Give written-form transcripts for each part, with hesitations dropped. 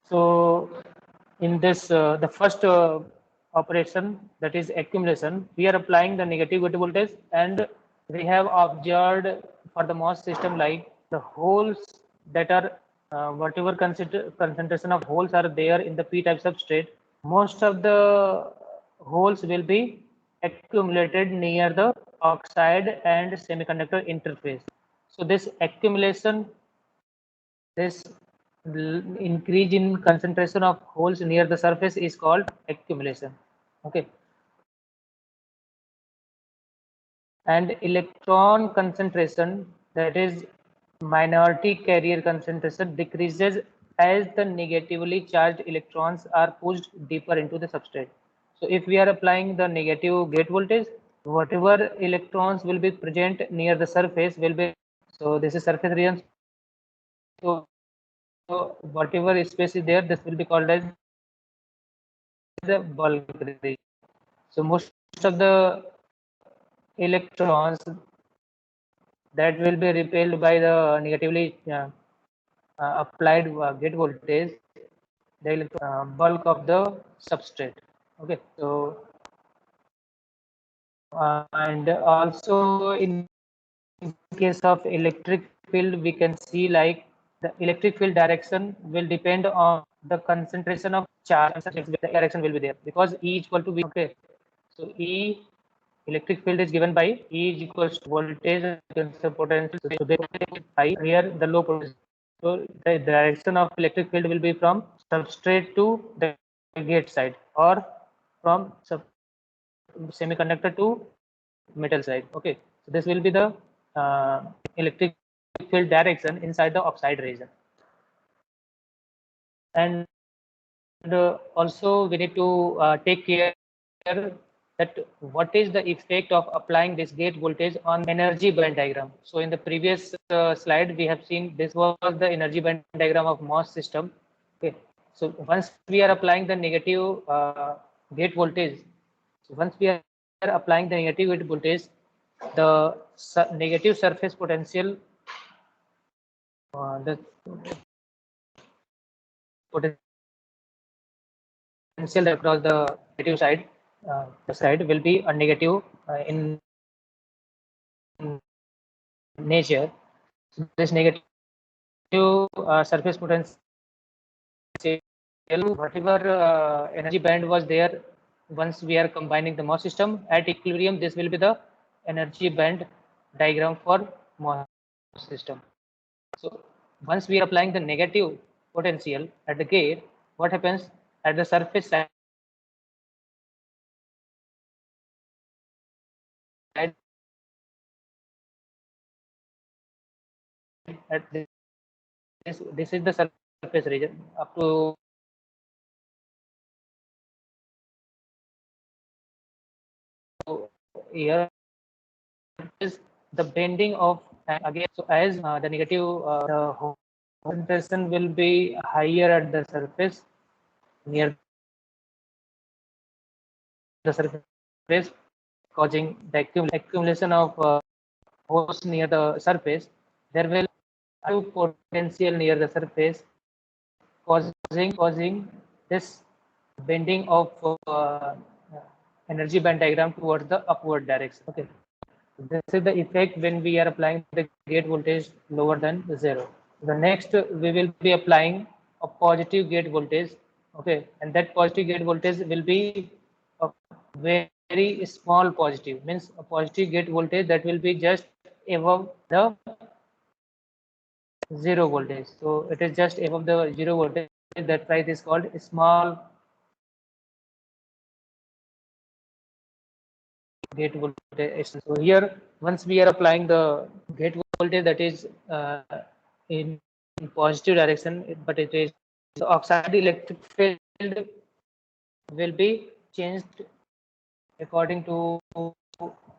So in this, the first operation, that is accumulation, we are applying the negative gate voltage, and we have observed for the MOS system like the holes that are whatever concentration of holes are there in the p-type substrate, most of the holes will be accumulated near the oxide and semiconductor interface. So this accumulation, this increase in concentration of holes near the surface is called accumulation. Okay. And electron concentration, that is minority carrier concentration, decreases as the negatively charged electrons are pushed deeper into the substrate. So if we are applying the negative gate voltage, whatever electrons will be present near the surface will be, so this is surface region. So whatever space is there, this will be called as the bulk region. So most of the electrons that will be repelled by the negatively applied gate voltage, they will bulk of the substrate. Okay, so and also in case of electric field, we can see like the electric field direction will depend on the concentration of charge. The direction will be there because E is equal to V. Okay, so E electric field is given by E is equals to voltage against the potential. So they high, here the low potential. So the direction of electric field will be from substrate to the gate side, or from semiconductor to metal side. Okay, so this will be the electric field direction inside the oxide region. And also we need to take care that what is the effect of applying this gate voltage on energy band diagram. So in the previous slide, we have seen this was the energy band diagram of MOS system. Okay, so once we are applying the negative gate voltage, so once we are applying the negative gate voltage, the negative surface potential, the potential across the negative side, the side will be a negative in nature. So this negative surface potential, whatever energy band was there, once we are combining the MOS system at equilibrium, this will be the energy band diagram for MOS system. So once we are applying the negative potential at the gate, what happens at the surface side? At this is the surface region up to here is the bending of again. So as the negative the concentration will be higher at the surface, near the surface, causing the accumulation of holes near the surface. There will be potential near the surface, causing this bending of energy band diagram towards the upward direction. Okay, this is the effect when we are applying the gate voltage lower than 0. The next we will be applying a positive gate voltage. Okay, and that positive gate voltage will be a very small positive, means a positive gate voltage that will be just above the 0 voltage. So it is just above the 0 voltage. That price is called small gate voltage. So here, once we are applying the gate voltage that is in positive direction, but it is so oxide electric field will be changed according to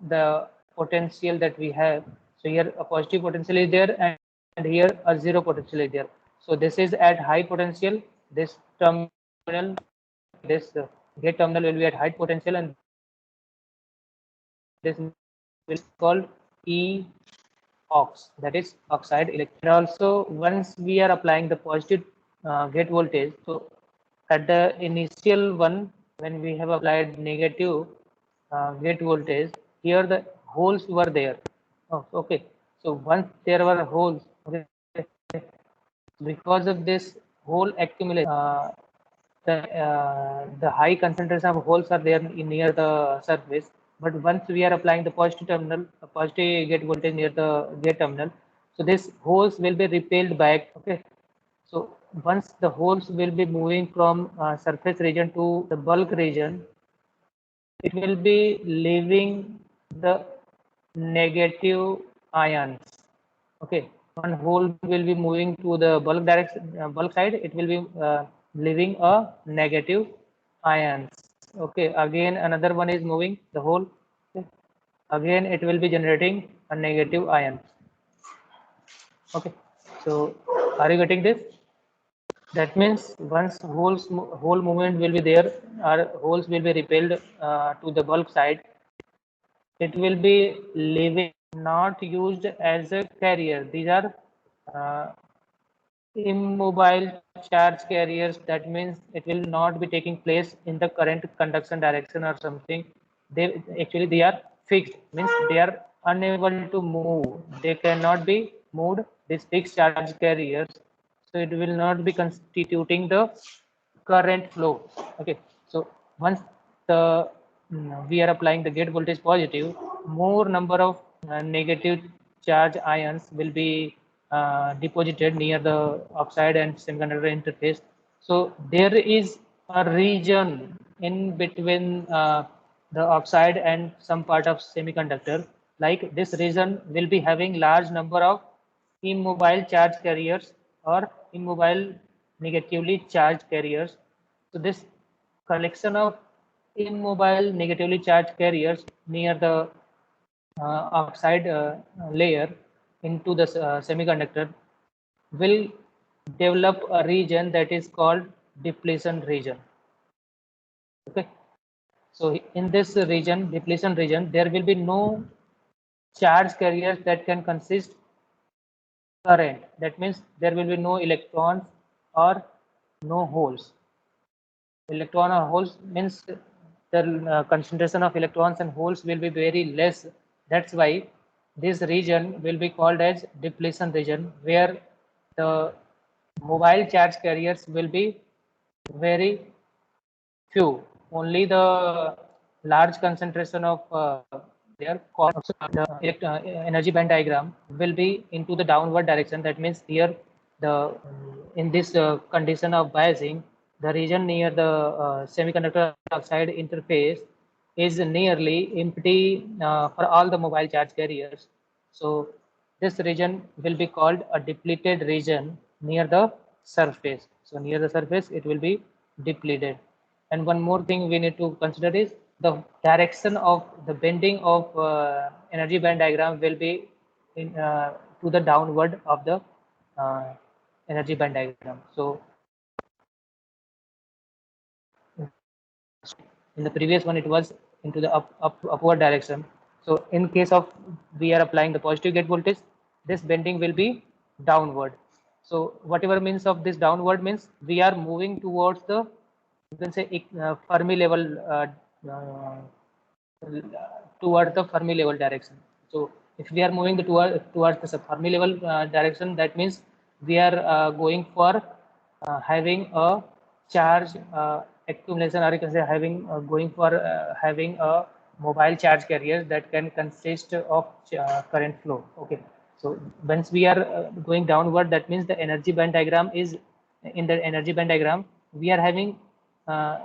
the potential that we have. So here a positive potential is there, and here a 0 potential is there. So this is at high potential. This terminal, this gate terminal will be at high potential, and this will be called E ox, that is oxide electric. Also, once we are applying the positive gate voltage. So at the initial one, when we have applied negative gate voltage, here the holes were there. Oh, okay. So once there were holes, okay, because of this hole accumulation, the high concentration of holes are there near the surface. But once we are applying the positive terminal, positive gate voltage near the gate terminal, so this holes will be repelled back. Okay. So once the holes will be moving from surface region to the bulk region, it will be leaving the negative ions. Okay, one hole will be moving to the bulk direction, bulk side. It will be leaving a negative ions. Okay, again another one is moving the hole. Okay. Again, it will be generating a negative ion. Okay, so are you getting this? That means once whole movement will be there, or holes will be repelled to the bulk side, it will be leaving, not used as a carrier. These are uh, immobile charge carriers. That means it will not be taking place in the current conduction direction or something. They actually they are fixed, means they are unable to move. They cannot be moved. These fixed charge carriers, so it will not be constituting the current flow. Okay, so once the we are applying the gate voltage positive, more number of negative charge ions will be deposited near the oxide and semiconductor interface. So there is a region in between the oxide and some part of semiconductor. Like this region will be having large number of immobile charge carriers or immobile negatively charged carriers. So this collection of immobile negatively charged carriers near the oxide layer into the semiconductor will develop a region that is called depletion region. Okay, so in this region, depletion region, there will be no charge carriers that can consist current. That means there will be no electrons or no holes. Electron or holes means the concentration of electrons and holes will be very less. That's why this region will be called as depletion region, where the mobile charge carriers will be very few. Only the large concentration of their the energy band diagram will be into the downward direction. That means here the in this condition of biasing, the region near the semiconductor oxide interface is nearly empty for all the mobile charge carriers. So this region will be called a depleted region near the surface. So near the surface, it will be depleted. And one more thing we need to consider is the direction of the bending of energy band diagram will be to the downward of the uh, energy band diagram. So in the previous one, it was into the upward direction. So in case of we are applying the positive gate voltage, this bending will be downward. So whatever means of this downward means we are moving towards the, you can say, Fermi level uh, towards the Fermi level direction. So if we are moving towards the Fermi level direction, that means we are going for having a charge accumulation, or you can say having going for having a mobile charge carrier that can consist of current flow. Okay, so once we are going downward, that means the energy band diagram is, in the energy band diagram we are having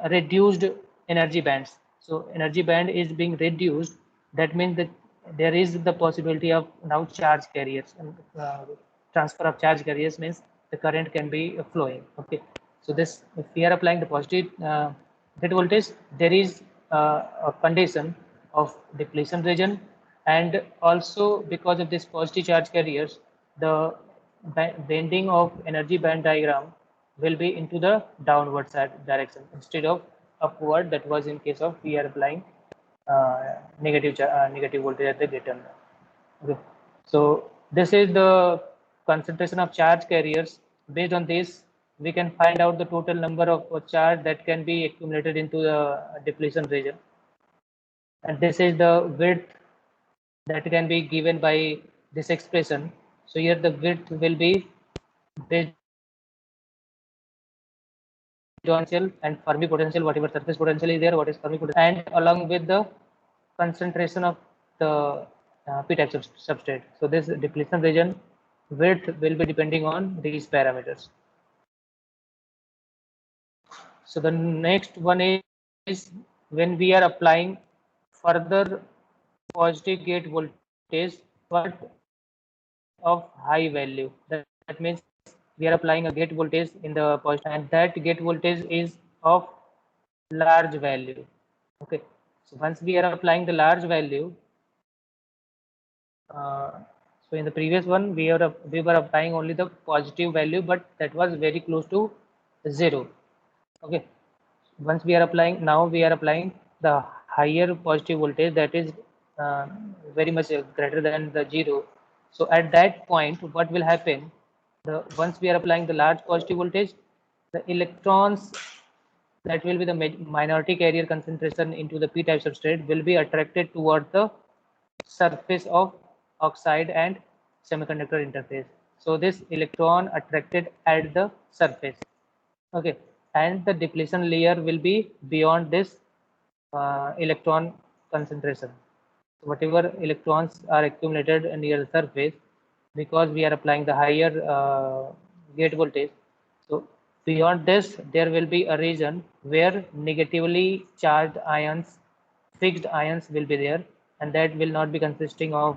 reduced energy bands. So energy band is being reduced. That means that there is the possibility of now charge carriers, and transfer of charge carriers means the current can be flowing. Okay, so this, if we are applying the positive gate voltage, there is a condition of depletion region, and also because of this positive charge carriers, the bending of energy band diagram will be into the downward side direction instead of upward. That was in case of we are applying negative voltage at the gate terminal. Okay. So this is the concentration of charge carriers. Based on this, we can find out the total number of charge that can be accumulated into the depletion region. And this is the width that can be given by this expression. So here the width will be based potential and Fermi potential, whatever surface potential is there, what is Fermi potential, and along with the concentration of the p-type substrate. So this depletion region width will be depending on these parameters. So the next one is when we are applying further positive gate voltage but of high value. That means we are applying a gate voltage in the positive, and that gate voltage is of large value. Okay, so once we are applying the large value, so in the previous one we were applying only the positive value, but that was very close to 0. Okay, once we are applying, now we are applying the higher positive voltage that is very much greater than the 0. So at that point, what will happen? Once we are applying the large positive voltage, the electrons that will be the minority carrier concentration into the p-type substrate will be attracted towards the surface of oxide and semiconductor interface. So this electron attracted at the surface. Okay, and the depletion layer will be beyond this electron concentration. So whatever electrons are accumulated near the surface, because we are applying the higher gate voltage, so beyond this there will be a region where negatively charged ions, fixed ions will be there, and that will not be consisting of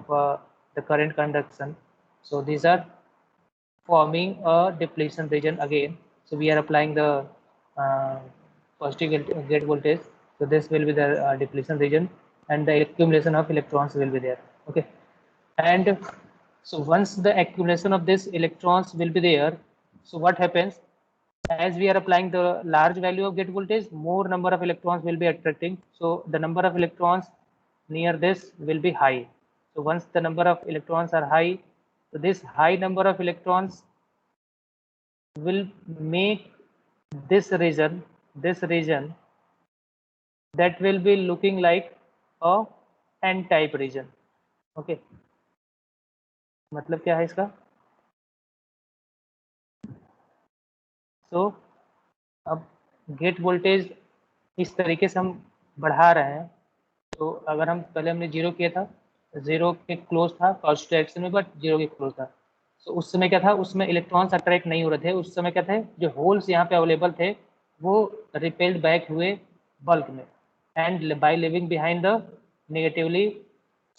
the current conduction. So these are forming a depletion region again. So we are applying the uh, positive gate voltage. So this will be the depletion region, and the accumulation of electrons will be there. Okay, and so once the accumulation of this electrons will be there, so what happens? As we are applying the large value of gate voltage, more number of electrons will be attracting. So the number of electrons near this will be high. So once the number of electrons are high, so this high number of electrons will make this region that will be looking like a n-type region. Okay, मतलब क्या है इसका? So अब gate voltage इस तरीके से हम बढ़ा रहे हैं. तो अगर हम पहले हमने 0 किया था, 0 के क्लोज था पॉजिटिव डायरेक्शन में, बट 0 के क्लोज था. तो उस समय क्या था, उसमें इलेक्ट्रॉन्स अट्रैक्ट नहीं हो रहे थे. उस समय क्या थे, जो होल्स यहाँ पे अवेलेबल थे वो रिपेल्ड बैक हुए बल्क में, and by living behind the negatively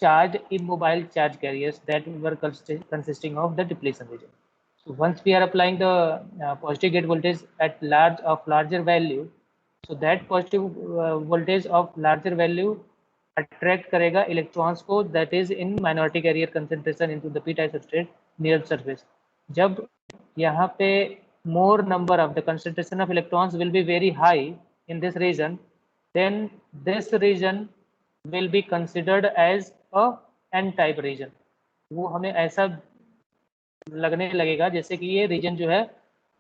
charged immobile charge carriers that were consisting of the depletion region. So once we are applying the positive gate voltage at larger value, so that positive voltage of larger value attract करेगा electrons को that is in minority carrier concentration into the p-type substrate near the surface. जब यहाँ पे more number of the concentration of electrons will be very high in this region, then this region will be considered as a n-type region. वो हमें ऐसा लगने लगेगा जैसे कि ये रीजन जो है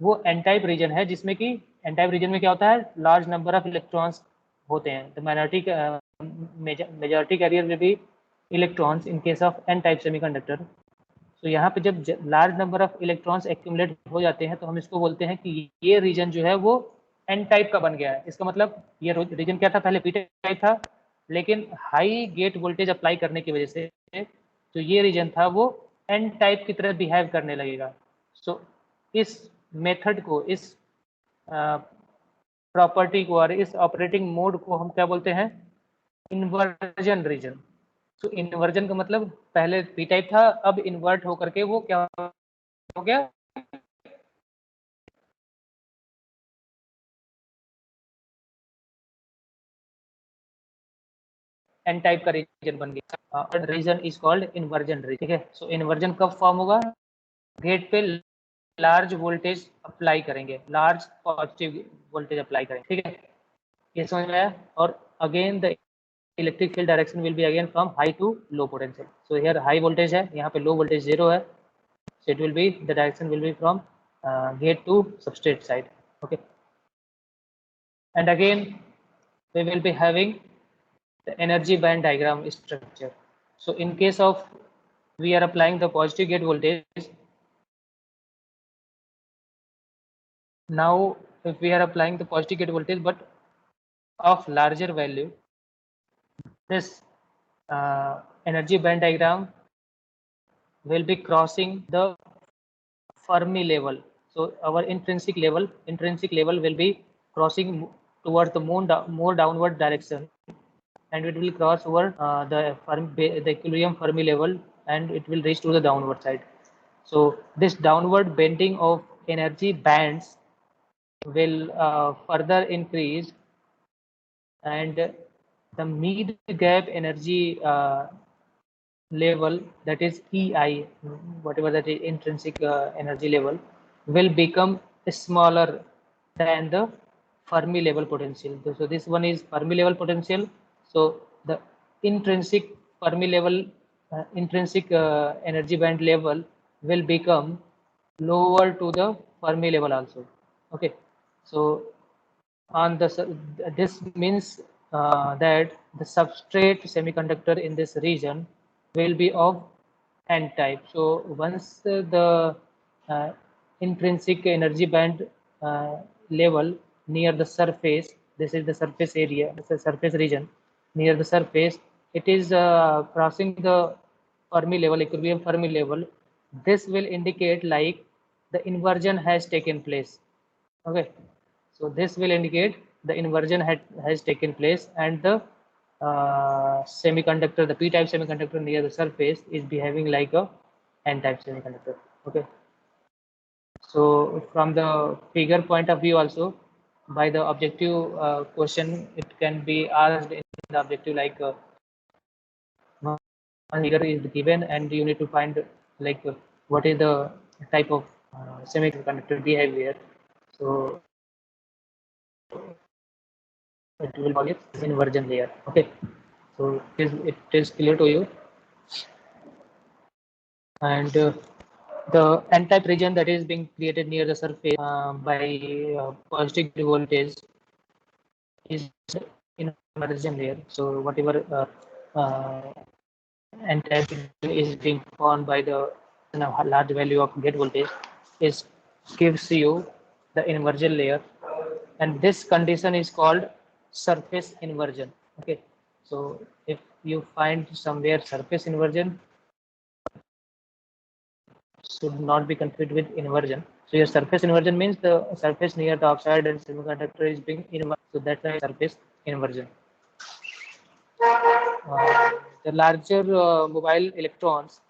वो n-type रीजन है, जिसमें कि n-type रीजन में क्या होता है, लार्ज नंबर ऑफ इलेक्ट्रॉन्स होते हैं. द मेजॉरिटी कैरियर में भी electrons in case of n-type semiconductor. तो यहाँ पे जब large number of electrons accumulate हो जाते हैं तो हम इसको बोलते हैं कि ये रीजन जो है वो n-type का बन गया है. इसका मतलब ये रीजन क्या था, पहले p-type था, लेकिन हाई गेट वोल्टेज अप्लाई करने की वजह से तो ये रीजन था वो n-type की तरह बिहेव करने लगेगा. सो इस मेथड को, इस प्रॉपर्टी को और इस ऑपरेटिंग मोड को हम क्या बोलते हैं, इन्वर्जन रीजन. तो इन्वर्जन का मतलब पहले p-type था, अब इन्वर्ट होकर के वो क्या हो गया, n-type का रीजन बन गया. Region is called inversion region. ठीक है. सो इन्वर्जन कब फॉर्म होगा, गेट पे लार्ज वोल्टेज अप्लाई करेंगे, लार्ज पॉजिटिव वोल्टेज अप्लाई करेंगे. ठीक है, ये समझ में आया. और again the electric field direction will be again from high to low potential. So here high voltage है, यहाँ पे लो वोल्टेज 0 है, so it will be, the direction will be from gate to substrate side. Okay, and again we will be having the energy band diagram structure. So in case of we are applying the positive gate voltage, now if we are applying the positive gate voltage but of larger value, this energy band diagram will be crossing the Fermi level. So our intrinsic level will be crossing towards the more downward direction, and it will cross over the equilibrium Fermi level, and it will reach to the downward side. So this downward bending of energy bands will further increase, and the mid gap energy level, that is EI, whatever that is intrinsic energy level, will become smaller than the Fermi level potential. So this one is Fermi level potential. So the intrinsic Fermi level, intrinsic energy band level will become lower to the Fermi level also. Okay, so on the this means that the substrate semiconductor in this region will be of N type. So once the uh, intrinsic energy band level near the surface, this is the surface area, this is surface region near the surface, it is crossing the Fermi level, equilibrium Fermi level. This will indicate like the inversion has taken place. Okay, so this will indicate the inversion has taken place, and the semiconductor, the p-type semiconductor near the surface is behaving like a n-type semiconductor. Okay, so from the figure point of view also, by the objective question, it can be asked in the objective like one figure is given and you need to find like what is the type of semiconductor behavior. So it will call it inversion layer. Okay, so it is clear to you. And the n-type region that is being created near the surface by positive voltage is inversion layer. So whatever n-type is being formed by the large value of gate voltage is gives you the inversion layer, and this condition is called surface inversion. Okay, so if you find somewhere surface inversion, should not be confused with inversion. So your surface inversion means the surface near the oxide and semiconductor is being inverted. So that's why surface inversion. The larger mobile electrons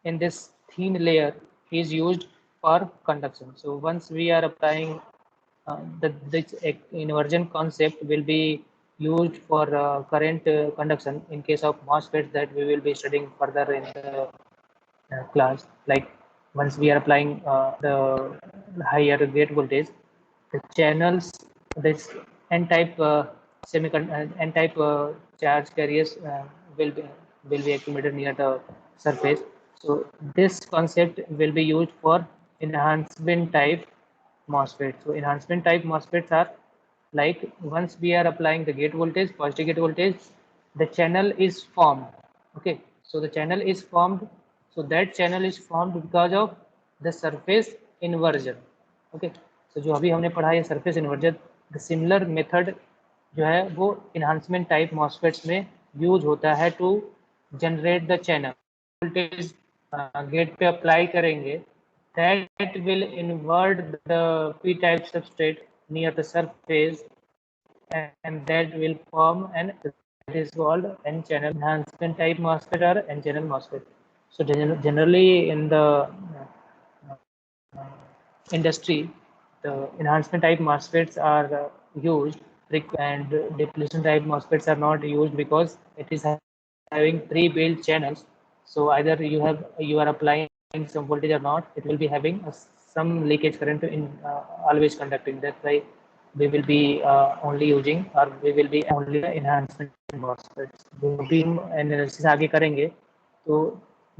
in this thin layer is used for conduction. So once we are applying this inversion concept will be used for current conduction in case of MOSFETs that we will be studying further in the class. Like once we are applying the higher gate voltage, the channels, this n-type n-type charge carriers will be accumulated near the surface. So this concept will be used for enhancement type MOSFET. So enhancement type MOSFETs are like once we are applying the gate voltage, positive gate voltage, the channel is formed. Okay, so the channel is formed. So that channel is formed because of the surface inversion. Okay, so जो अभी हमने पढ़ा है surface inversion, the similar method जो है वो enhancement type MOSFETs में use होता है to generate the channel. Voltage gate पे अप्लाई करेंगे, that will invert the p-type substrate near the surface, and that will form an that is called n-channel enhancement type MOSFET or n-channel MOSFET. So generally in the industry, the enhancement type MOSFETs are used, and depletion type MOSFETs are not used because it is having pre-built channels. So either you are applying some voltage or not, it will be having some leakage current in always conducting. That's why we will be only using, or we will be only enhancement MOSFETs. जो भी हम analysis आगे करेंगे तो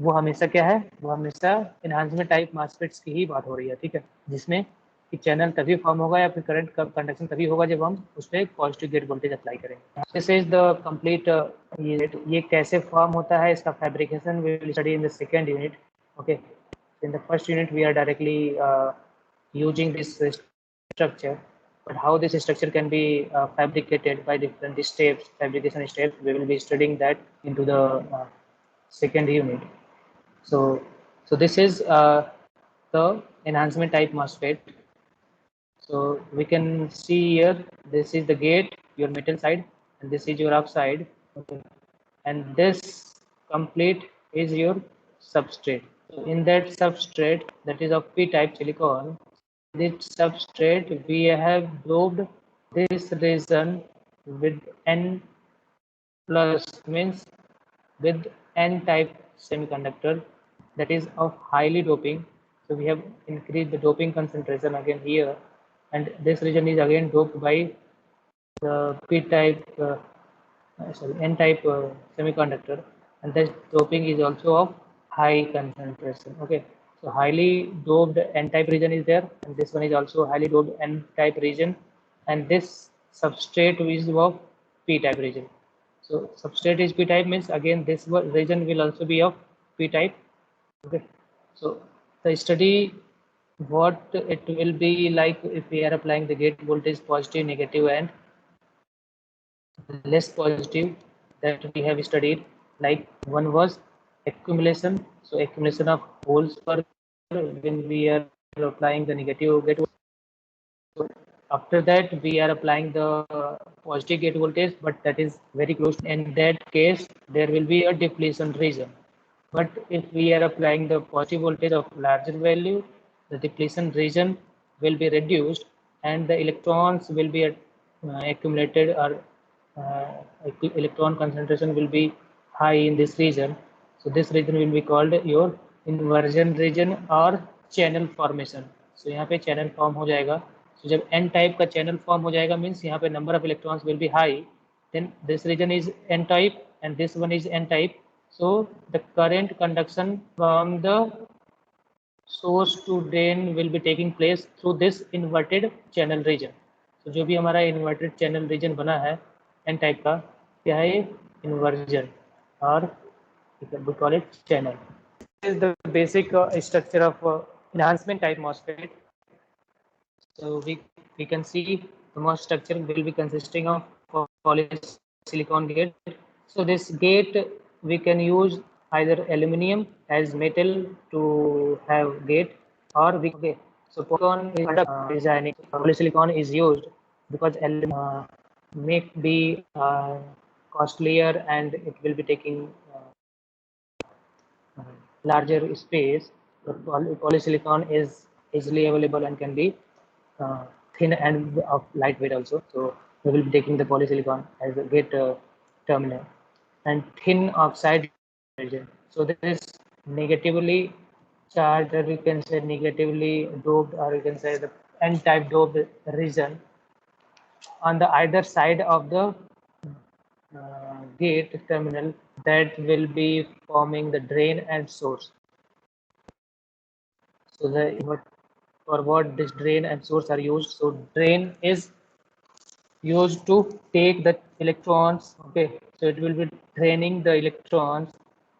वो हमेशा क्या है, वो हमेशा एनहांसमेंट टाइप मासफेट्स की ही बात हो रही है, ठीक है, जिसमें कि चैनल तभी फॉर्म होगा या फिर करंट कंडक्शन तभी होगा जब हम उस पर पॉजिटिव गेट वोल्टेज अप्लाई करेंगे। दिस इज द कंप्लीट, ये कैसे फॉर्म होता है, इसका fabrication we will study in the second unit. Okay, in the first unit we are directly using this structure, but how this structure can be fabricated by different steps, fabrication steps, we will be studying that into the second unit. So this is the enhancement type MOSFET. So we can see here, this is the gate, your metal side, and this is your upside. Okay, and this complete is your substrate. So in that substrate, that is of p-type silicon, this substrate we have doped this region with n plus, means with n-type semiconductor, that is of highly doping. So we have increased the doping concentration again here, and this region is again doped by the p-type n-type semiconductor, and this doping is also of high concentration. Okay, so highly doped n-type region is there, and this one is also highly doped n-type region, and this substrate is of p-type region. So substrate is p-type, means again this region will also be of p-type. Okay, so the study what it will be like if we are applying the gate voltage positive, negative, and less positive that we have studied. Like one was accumulation, so accumulation of holes per when we are applying the negative gate. So after that we are applying the positive gate voltage, but that is very close. In that case there will be a depletion region, but if we are applying the positive voltage of larger value, the depletion region will be reduced and the electrons will be accumulated, or electron concentration will be high in this region. So this region will be called your inversion region or channel formation. So यहाँ पे channel form हो जाएगा. So जब n type का channel form हो जाएगा, means यहाँ पे number of electrons will be high. Then this region is n type and this one is n type. So the current conduction from the source to drain will be taking place through this inverted channel region. So जो भी हमारा inverted channel region बना है n type का, क्या है ये inversion, और we call it channel. This is the basic structure of enhancement type MOSFET. So we can see the MOS structure will be consisting of polysilicon gate. So this gate we can use either aluminum as metal to have gate, or we okay. So polysilicon designing polysilicon is used because may be costlier and it will be taking larger space. But polysilicon is easily available and can be thin and of lightweight also. So we will be taking the polysilicon as a gate terminal, and thin oxide region. So this is negatively charged, or we can say negatively doped, or we can say the n-type doped region on the either side of the gate terminal that will be forming the drain and source. So for what this drain and source are used. So drain is used to take the electrons. Okay, so it will be draining the electrons,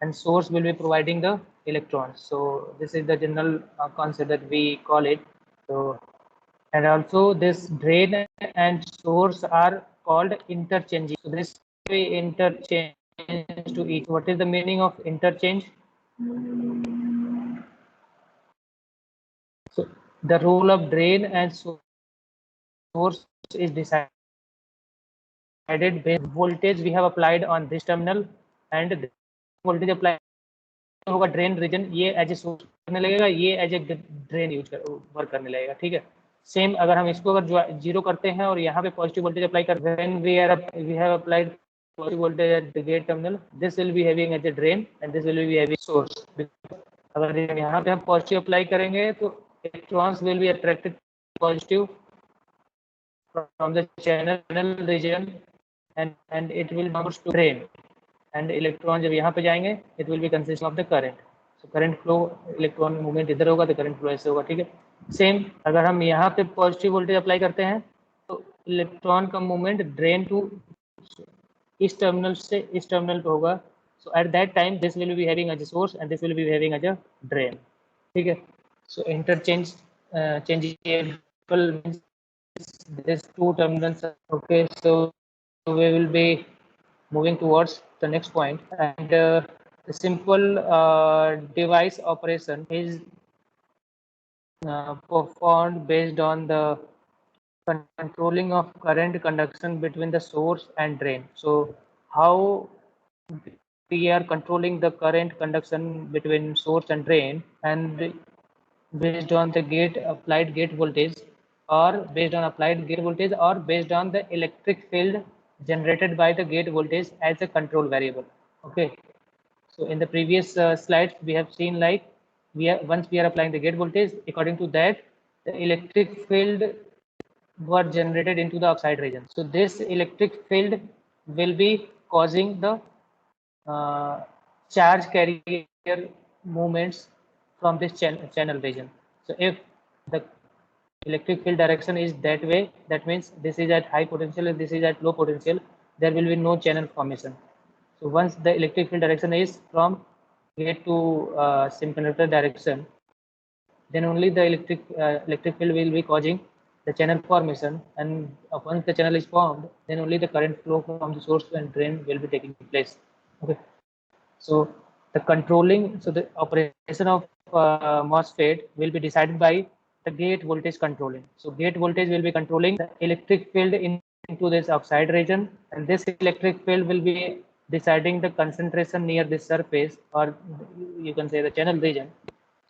and source will be providing the electrons. So this is the general concept that we call it. So, and also this drain and source are called interchanging. So this way interchange to each. What is the meaning of interchange? So the role of drain and source is decided based voltage we have applied on this terminal, and voltage applied होगा drain reason, ये as a source करने लगेगा, ये as a drain use कर work करने लगेगा, ठीक है। सेम अगर हम इसको अगर जीरो करते हैं और यहाँ पे पॉजिटिव वोल्टेज अप्लाई कर when we have applied positive voltage at the gate terminal, this will be having as a drain and this will be having source. अगर यहाँ पे हम पॉजिटिव अप्लाई करेंगे तो electrons will be attracted positive from the channel region and it will bounce to drain, and electron जब यहाँ पे जाएंगे it will be consist of the current. So current flow, electron movement इधर होगा तो current flow ऐसे होगा, ठीक है। सेम अगर हम यहाँ पे पॉजिटिव वोल्टेज अप्लाई करते हैं तो इलेक्ट्रॉन का मूवमेंट ड्रेन टू इस टर्मिनल से इस टर्मिनल पे होगा। So at that time this will be having as a source and this will be having as a drain, ठीक है। So interchange changeable means these two terminals. Okay, so we will be moving towards the next point, and the simple device operation is performed based on the controlling of current conduction between the source and drain. So how we are controlling the current conduction between source and drain, and based on the applied gate voltage, or based on applied gate voltage, or based on the electric field generated by the gate voltage as a control variable. Okay, so in the previous slides we have seen, like, once we are applying the gate voltage, according to that the electric field were generated into the oxide region. So this electric field will be causing the charge carrier movements from this channel region. So if the electric field direction is that way, that means this is at high potential and this is at low potential, there will be no channel formation. So once the electric field direction is from gate to semiconductor direction, then only the electric field will be causing the channel formation, and once the channel is formed, then only the current flow from the source and drain will be taking place. Okay, so the controlling, so the operation of MOSFET will be decided by the gate voltage controlling. So gate voltage will be controlling the electric field into this oxide region, and this electric field will be deciding the concentration near the surface, or you can say the channel region.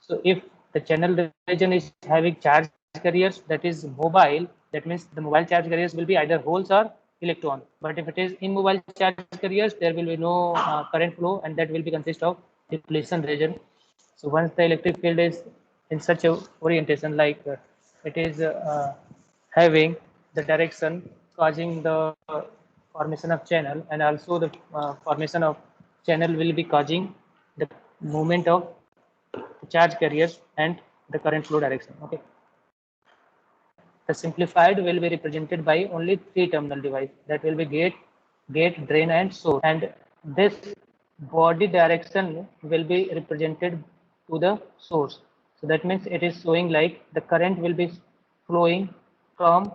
So if the channel region is having charge carriers, that is mobile, that means the mobile charge carriers will be either holes or electron. But if it is immobile charge carriers, there will be no current flow, and that will be consist of depletion region. So once the electric field is in such a orientation, like it is having the direction causing the formation of channel, and also the formation of channel will be causing the movement of charge carriers and the current flow direction. Okay, the simplified will be represented by only three terminal device, that will be gate, drain, and source. And this body direction will be represented to the source. So that means it is showing like the current will be flowing from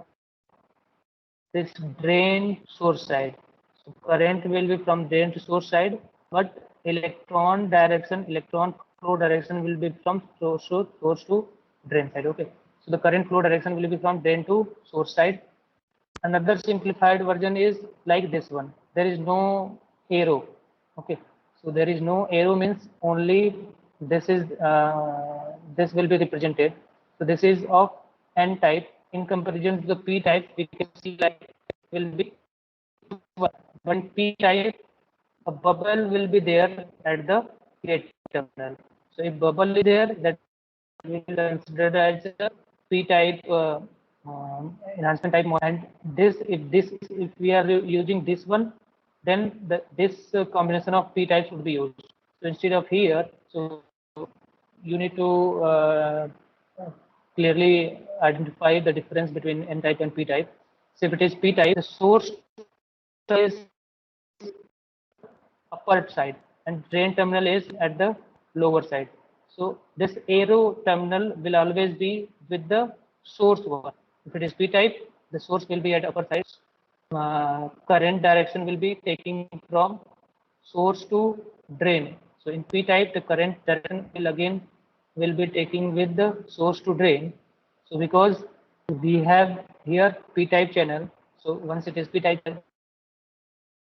this drain source side. So current will be from drain to source side, but electron flow direction will be from source to drain side. Okay, so the current flow direction will be from drain to source side. Another simplified version is like this one. There is no arrow. Okay, so there is no arrow means only this will be represented. So this is of N type. In comparison to the P type, we can see like will be one P type, a bubble will be there at the gate terminal. So if bubble is there, that will be considered as a P type enhancement type. And if we are using this one, then this combination of P types would be used. So instead of here, so you need to clearly identify the difference between N type and P type. So if it is P type, the source is upper side and drain terminal is at the lower side. So this arrow terminal will always be with the source one. If it is P type, the source will be at upper side. Current direction will be taking from source to drain. So in P type, the current direction will be taking with the source to drain. So because we have here P type channel, so once it is P type channel,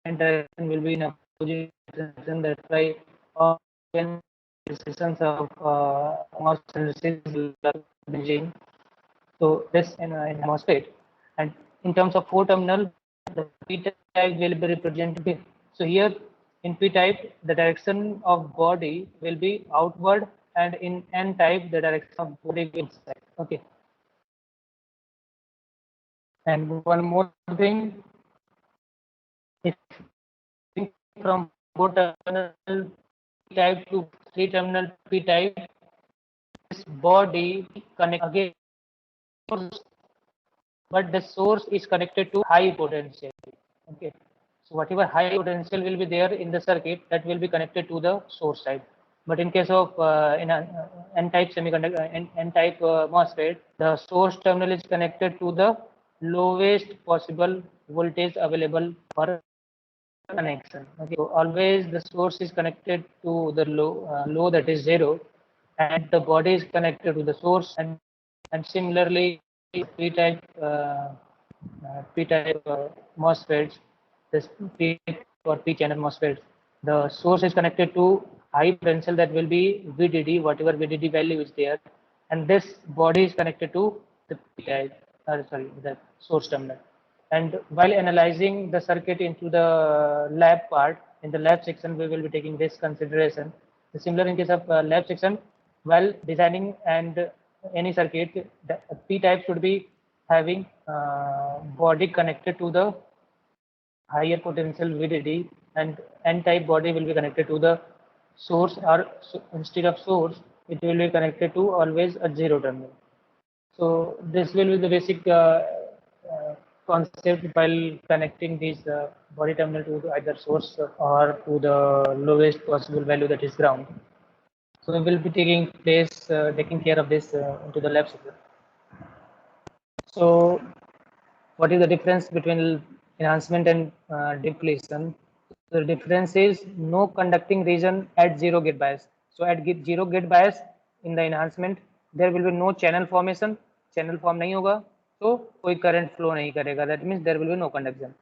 and direction will be in opposite direction. That's why all decisions of MOS transistors will be. So this in MOSFET, and in terms of four terminal, the P type will be represented. So here in P type, the direction of body will be outward, and in N type, the direction of body will be inside. Okay. And one more thing, if from both terminal type to 3-terminal P type, this body connect again, but the source is connected to high potential. Okay, so whatever high potential will be there in the circuit, that will be connected to the source side. But in case of in a N-type semiconductor, N-type MOSFET, the source terminal is connected to the lowest possible voltage available for connection. Okay, so always the source is connected to the low, that is 0, and the body is connected to the source, and similarly p-type p-type MOSFETs, this p or p-channel MOSFETs, the source is connected to high potential, that will be VDD, whatever VDD value is there, and this body is connected to the p-type, sorry, the source terminal. And while analyzing the circuit into the lab part, in the lab section, we will be taking this consideration. Similar in case of lab section, while designing and any circuit, the p-type should be having body connected to the higher potential VDD, and N-type body will be connected to the source, or instead of source, it will be connected to always a 0 terminal. So this will be the basic concept while connecting these body terminal to either source or to the lowest possible value, that is ground. So we will be taking care of this into the lab section. So what is the difference between enhancement and depletion? The difference is no conducting region at 0 gate bias. So at 0 gate bias in the enhancement, there will be no channel formation, channel form नहीं होगा, तो कोई current flow नहीं करेगा, that means there will be no conduction.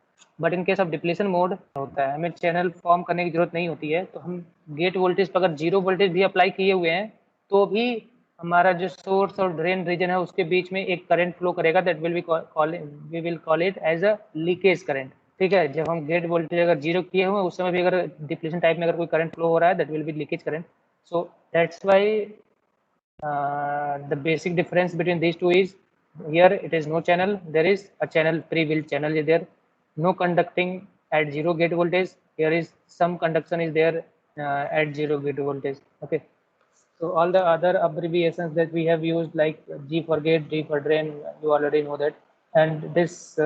But in case of depletion mode होता है, हमें channel form करने की जरूरत नहीं होती है, तो हम गेट वोल्टेज पर अगर 0 वोल्टेज भी अप्लाई किए हुए हैं, तो भी हमारा जो सोर्स और ड्रेन रीजन है उसके बीच में एक करंट फ्लो करेगा, that will be we will call it as a leakage current. ठीक है, जब हम गेट वोल्टेज अगर 0 किए हुए उस समय भी अगर डिप्लीशन टाइप में अगर कोई करंट फ्लो हो रहा है, that will B leakage current. So that's why the basic difference between these two is, here it is no channel, there is a channel, pre-built channel is there, no conducting at 0 gate voltage, here is some conduction is there at 0 gate voltage. Okay, so all the other abbreviations that we have used, like G for gate, D for drain, you already know that. And this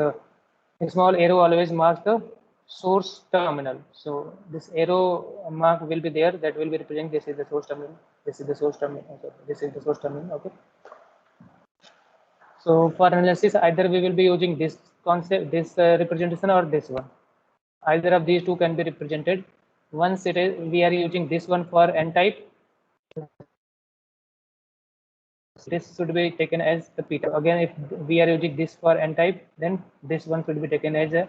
small arrow always marks the source terminal. So this arrow mark will be there, that will be representing this is the source terminal, this is the source terminal, okay, this is the source terminal. Okay, so for analysis, either we will be using this concept, this representation, or this one. Either of these two can be represented. Once it is, we are using this one for N-type, this should be taken as the p-type. Again, if we are using this for N-type, then this one should be taken as a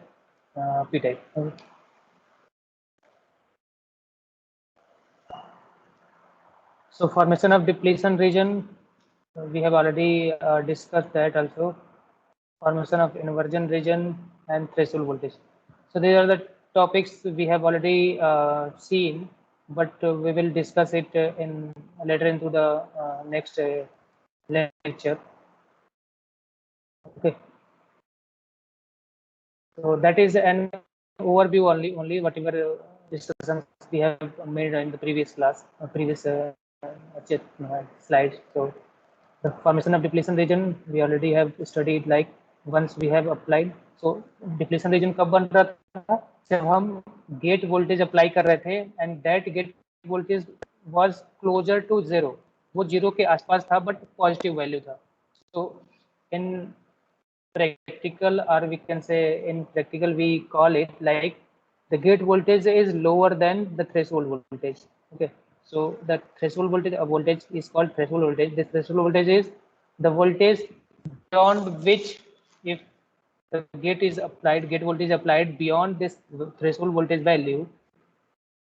p-type. Okay. So formation of depletion region, we have already discussed that also. Formation of inversion region and threshold voltage. So these are the topics we have already seen, but we will discuss it in later into the next lecture. Okay. So that is an overview only whatever discussions we have made in the previous class, previous slides. So the formation of depletion region we already have studied, like once we have applied. So depletion region कब बन रहा था, जब हम gate voltage apply कर रहे थे, and that gate voltage was closer to 0, वो 0 के आसपास था बट पॉजिटिव वैल्यू था. So in practical, or we can say in practical, we call it like the gate voltage is lower than the threshold voltage. Okay, so the threshold voltage is called threshold voltage. This threshold voltage is the voltage beyond which, if the gate voltage applied beyond this threshold voltage value,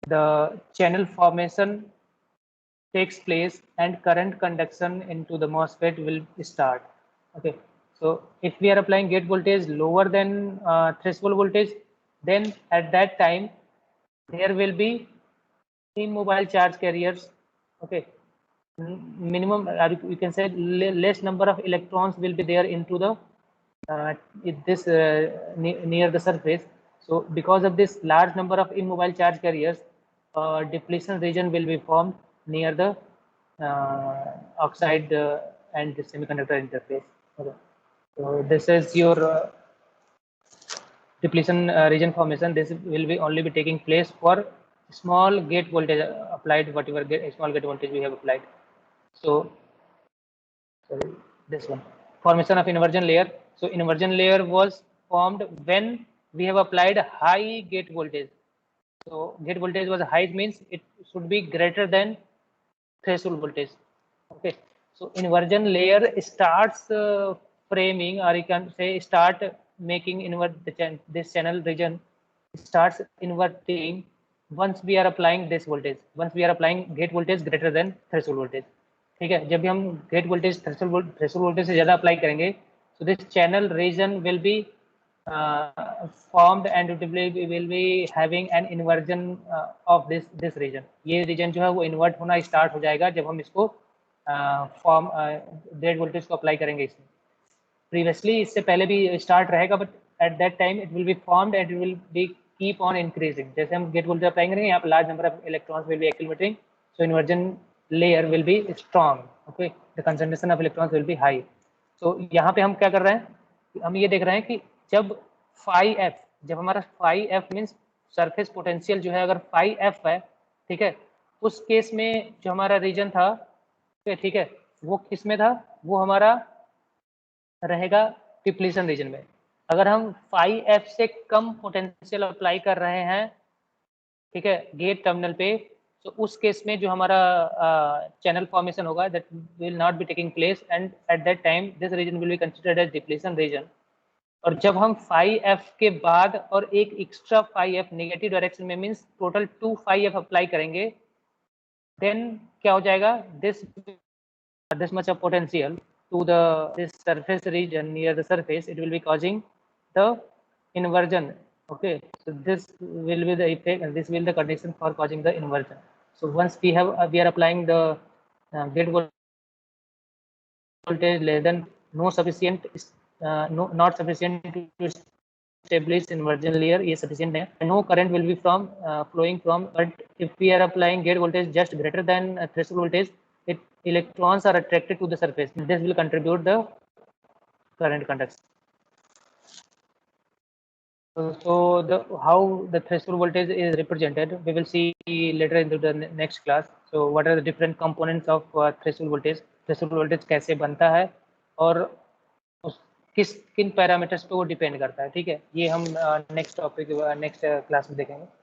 the channel formation takes place and current conduction into the MOSFET will start. Okay, so if we are applying gate voltage lower than threshold voltage, then at that time there will be immobile charge carriers. Okay, minimum, you can say less number of electrons will be there into the near the surface. So because of this large number of immobile charge carriers, depletion region will be formed near the oxide and the semiconductor interface. Okay. So this is your depletion region formation. This will be only be taking place for small gate voltage applied, whatever small gate voltage we have applied. So sorry, this one, formation of inversion layer. So inversion layer was formed when we have applied high gate voltage. So gate voltage was high, means it should be greater than threshold voltage. Okay, so inversion layer starts framing, or you can say start making invert this channel region starts inverting once we are applying this voltage, once we are applying gate voltage greater than threshold voltage. ठीक है, जब भी हम gate voltage threshold voltage से ज़्यादा apply करेंगे, so this channel region will be formed and it will be having an inversion of this region. ये region जो है वो invert होना start हो जाएगा जब हम इसको फॉर्म गेट वोल्टेज को अप्लाई करेंगे इसमें. Previously इससे पहले भी start रहेगा, but at that time it will be formed and it will be keep on increasing. जैसे हम गेट वोल्टेज अप्लाई करेंगे, यहाँ पर large number of electrons will be accumulating, so inversion layer will be strong. Okay, the concentration of electrons will be high. So यहाँ पे हम क्या कर रहे हैं, हम ये देख रहे हैं कि जब phi f, जब हमारा phi f means surface potential जो है अगर phi f है, ठीक है, उस केस में जो हमारा रीजन था, ठीक है, वो किस में था, वो हमारा रहेगा डिप्लीशन रीजन में. अगर हम phi f से कम पोटेंशियल अप्लाई कर रहे हैं, ठीक है, गेट टर्मिनल पे, तो उस केस में जो हमारा चैनल फॉर्मेशन होगा that will not be taking place, and at that time this region will be considered as depletion region. और जब हम phi f के बाद और एक extra phi f negative direction में, means total 2 phi f apply करेंगे, देन क्या हो जाएगा, this much of potential to this surface region near the surface, it will be causing the inversion. Okay, so this will be the effect and this will be the condition for causing the inversion. So once we are applying the gate voltage less than not sufficient to establish inversion layer, is sufficient है. No current will be from flowing from, but if we are applying gate voltage just greater than threshold voltage, electrons are attracted to the surface. This will contribute the current conduction. So how the threshold voltage is represented, we will see later into the next class. So what are the different components of threshold voltage? Threshold voltage कैसे बनता है और किन parameters पे वो depend करता है. ठीक है, ये हम नेक्स्ट टॉपिक नेक्स्ट क्लास में देखेंगे.